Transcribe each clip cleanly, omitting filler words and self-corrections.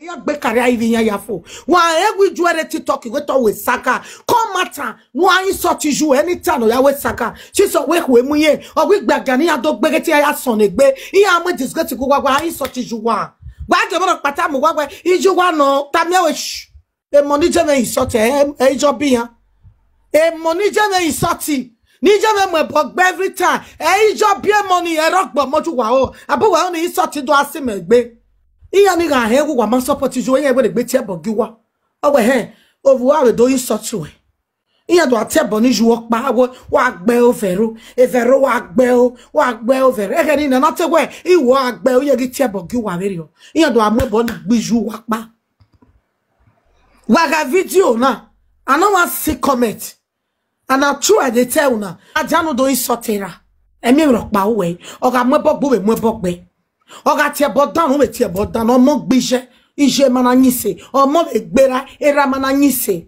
Ya be career even ya yafo. Wa egwi juere TikTok we to we saka. Come matter. No ayi sort you anytime ya we saka. She so we muye. O we gbagani ya do gbegeti ya son egbe. Iya mo disgust ku wa ayi sort you wa. Wa je mo pata mo wa iju wa no. Tamia we sh. E money je me isort e jo bi yan. E money je me isoti. Ni je me mo bog every time. E jo bi money e rock bo mo ju wa o. Abu wa ni isoti do asime egbe. Iya ni ga he wa man support you when you we gbe tie bogiwa owe he ovuwa we do yin sort we iya do ate boni ju opa wa gbe overo evero wa gbe overo e ni na te we iwo agbe o ye gi tie bogiwa we rio iya do amo boni gbiju wa pa wa ga video na I no wan see comment and I true I dey tell na ajanu do yin sortera emi ro pa we o ga mo bogbo we mo bogbe oga tie bodan we tie bodan omo gbije ije mana nyise omo egbera era mana nyise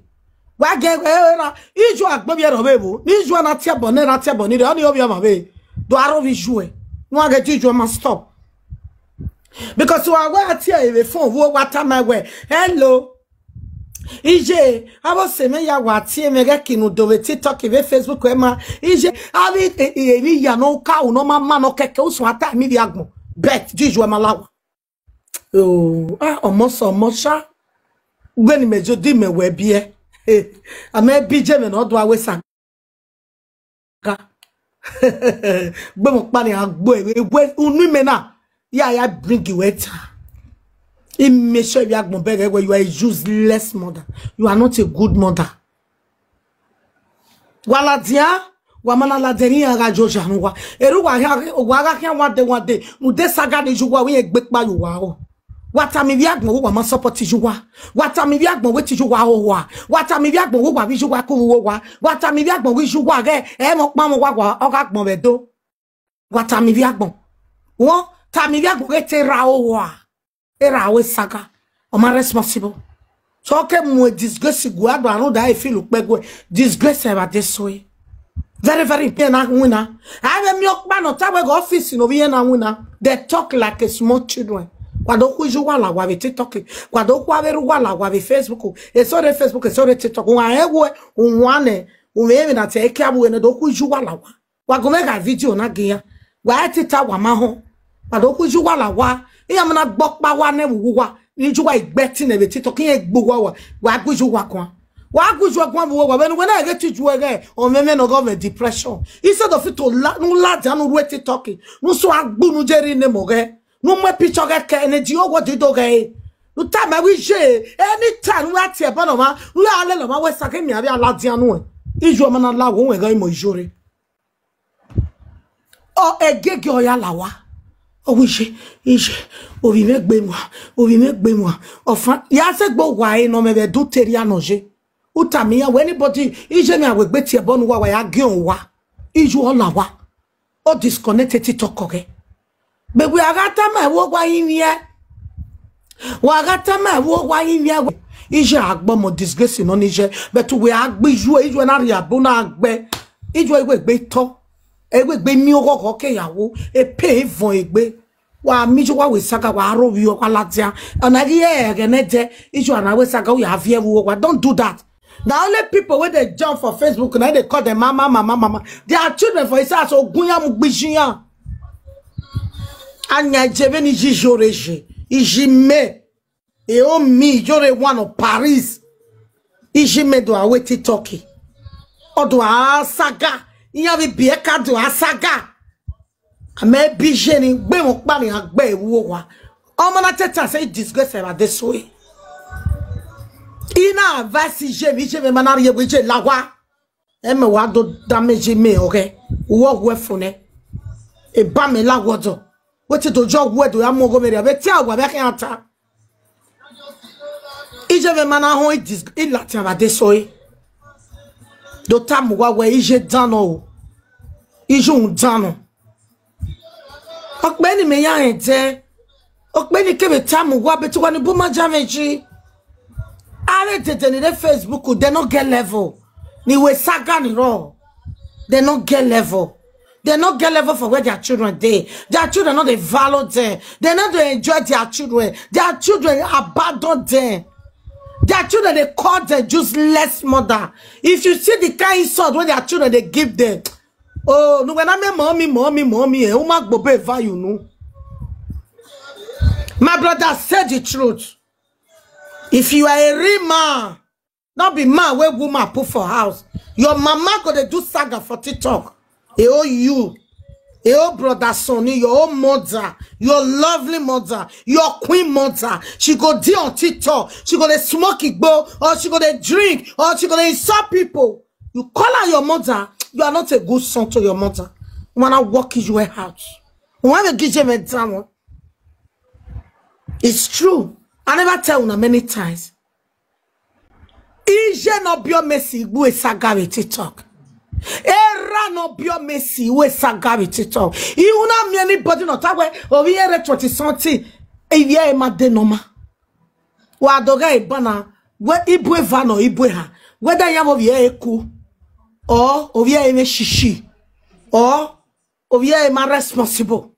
wa ge era iju agbo bi ero bebo ni iju na tie bon na tie bon ni oni obi ma be do aro vi jouer no ga iju ma stop because wa wa tie e phone wo wata my way hello ije abo se me ya wa tie me ga kinu do we TikTok we Facebook we ma ije abi e ya no ka no mama no keke usu ata mi bi agbon bet jiju malawa oh omo sha gbeni mejo di me we bie ame bije me no do awesa ga gbe mo pa ni agbo ewe unu me na ya bring you water im sure bi agbon bere where you are a useless mother, you are not a good mother wala dia wa mana la deni ara joja nwa eru wa ga kan wa de nu de saga de juwa we egbe pa yo wa o wata mi bi agbon wa ma support juwa wata mi bi agbon we ti juwa o wa wata mi bi agbon wa bi juwa ko wo wa wata mi bi agbon we juwa ge e mo pa mo wa o ga gbon be do wata mi bi agbon won ta mi bi agbon we ti ra o wa era we saga o ma responsible so ke mo disgrace go ado anu da e feel pe go disgrace e ba de so very very important winner. I have milk man on top of office no be na winner. They talk like a small children. Kwado ku ju wala wa be TikTok. Kwado ku averu wala wa be Facebook. E so de Facebook, e so de TikTok. Wa ewe unwane, unwe na te eke abu ene do ku ju wala wa. Wa go make a video na giya. Wa etita wa ma ho. Kwado ku ju wala wa. Iya mna gbokpa wa ne wu wa. Ni ju wa igbeti na be TikTok yen gbo wa ku ju wa kan. Wa guju agwa wo when I get to you again or me no government depression instead of it to la janu wait talking no so agbu no jeri ne moge no me picture get energy o what do ge no time we je anytime we ati e bono ma we ale lo ma we sake mi abi ala dianu iju ma na la wo we ga mo jore o egege o ya lawa o wi je obi me gbe mo ofan ya se gbo wa e no me be do teri anoje utamia when anybody ije mi awe gbe ti e bonu wa ya ge on wa iju ola wa o disconnected TikTok ge bebu agata ma wo gwa yin ye wa agata ma wo gwa yin ye ije agbo mo disgrace no nije but we agbe iju na ri abo na agbe iju egbe to egbe mi okoko ke yawo e pe evon egbe wa mi ju wa we saka wa ro wi o kwa latia ona ri e ge neje iju ana we saka we have wo wa don't do that. The only people where they jump for Facebook now they call them mama. They are children for his house. So gunya mugbijiya. Anya jeveni jijoreje. Ijime. E o mi jore one of Paris. Ijime do awe TikTok. Odo asaga. Inya bi bieka do asaga. Ame bijeni gbe mo pa ni agbe ewo wa. Omo na teta say disgrace about this way. Ina vasi je manari ye je lawa eme wa do damage me okay wo we fune e ba me la wodo wetin to jo wo do am go mere be ti agwa be kan ata ije be mana ho dis ilati aba de soe do tam wa we ije dano ije un dano okpeni me ya ente okpeni kebe tam wa be ti wa ni bu ma jameji are the Facebook they not get level ni we saga ni ro they not get level They not get level for where their children they. Their children not they value them. They not they enjoy their children. Their children abandon them. Their children they call them useless mother. If you see the kind insult when their children they give them, oh no, when I mean mommy, who might bobe value no. My brother said the truth. If you are a real man, not be man where woman put for house. Your mama gonna do saga for TikTok. You, brother Sonny, your own mother, your lovely mother, your queen mother. She go deal on TikTok. She gonna smoke it, bro, or she gonna drink, or she gonna insult people. You call her your mother. You are not a good son to your mother. You wanna walk his way out. You wanna give him a drama. It's true. I never tell you many times. Ije no bio Messi we saga with TikTok. Era no bio Messi we saga with TikTok. You na me anybody no tawe o we ere 20 something e ye ma de normal. Wa doga e bana we ibwe va no ibwe ha. Whether ya mo ye eku or o we e me shishi or o we e ma responsible.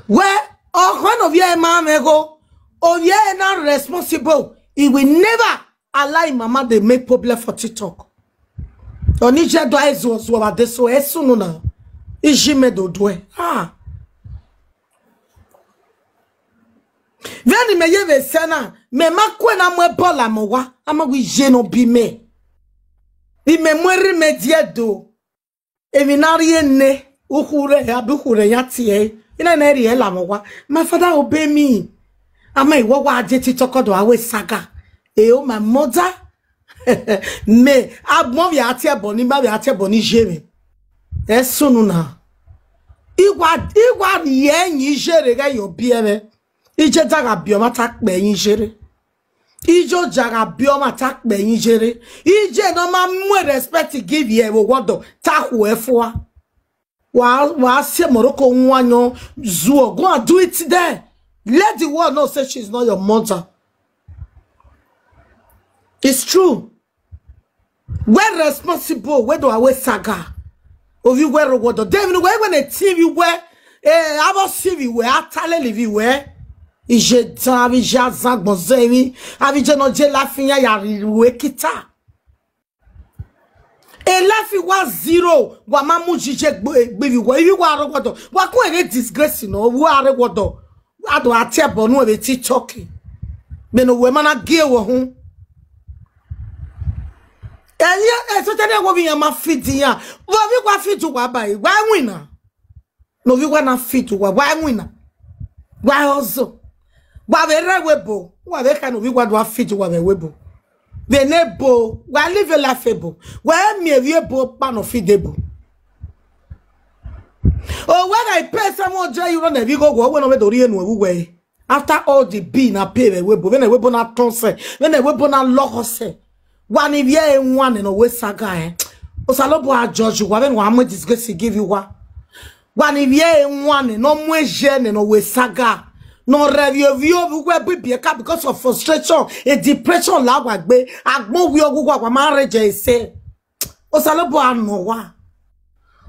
Where or when of ye ma mego o ye not responsible. He will never allow mama to make problem for TikTok. Onije do aizo zwa de so esunu na. Ijime do dwe. Ah. Veni me yeve sena me makwe na mwe bola mowa ama wi je no bi me. Bi me mweri me die do. Evinari ene ukure ya bukure ya tie. Ina na eri ela mowa. My father obey me. Ama iwo wa aje TikTok do awe saga. Oh my mother. Me abmo bi ate boni ba bi ate boni jere. Esunu na. Igwa ye nyi jere ga yo biere. Ije daga bioma tak pe yin jere. Ijo jaga bioma tak pe yin jere. Ije no ma mu respect give ye wo wodo tak wo efo. Wa se Morocco nwanyo zuo go and do it there. Let the world know say she's not your mother. It's true. We're responsible. Where do I wear saga? Of you wear water. David, where when a TV wear I was TV where I tell you where je tavi jazak bozemi avi je no je la finya ya riwe kita. E la fi wa zero wa mamu jije gbe we you wa rogodo wa ko e disgrace no wa rogodo ado atebo no e TikTok me no we mana ge wo ho elia e so tede wo bi yan ma fiti ya wo bi kwa fitu wa bai wa wina no vi wa na fitu wa wina wa ozo wa be rewebo wa be ka no vi wa do fitu wa be webo be nebo wa live la febo wa mi eviebo pa no fidebo. Oh, when I pay someone joy, you run a vigo go when I went to Rienu way. After all the bean, I pay a webo, when a weapon at Tonse, when a weapon at Logose. One if ye and one in a West Saga. Osalobo a judge you, when one more disgrace to give you what. One if ye and one in no more gen in a West Saga. No review where be because of frustration, a depression, lawag be, agmo we go marriage say. Osalobo a no wa.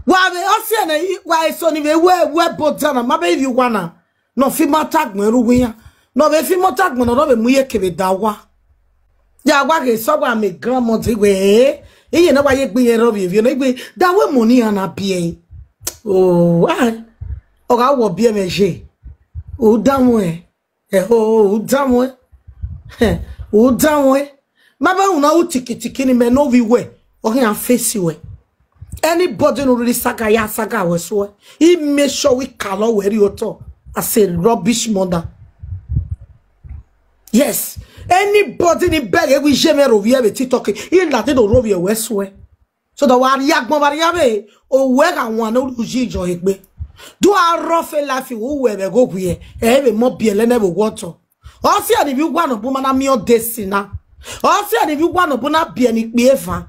Why why so ni we bodana ma be you wana no fi matag mo ruwiya no be fi matag mo no be muye kebe dawa ya wa ke so gba me grandmother we e na wa ye gbe yen ro bi no gbe dawe money ana bie oh o ga wo bie meje o dawo o dawo o dawo ma ba una o tikitiki ni me no we we o can face we. Anybody no really saga ya saga we so he make sure we color where you talk as a rubbish mother. Yes, anybody ni beg we jamais rovia be TikTok he latin do rovia we so so the war yagbon variabe o we ga wan no ujijo egbe do a rough life wo we be go here e be mo biele na be water o si ani bi gwa no bu mana mi o desina o si ani bi gwa no bu na bie ni pe eva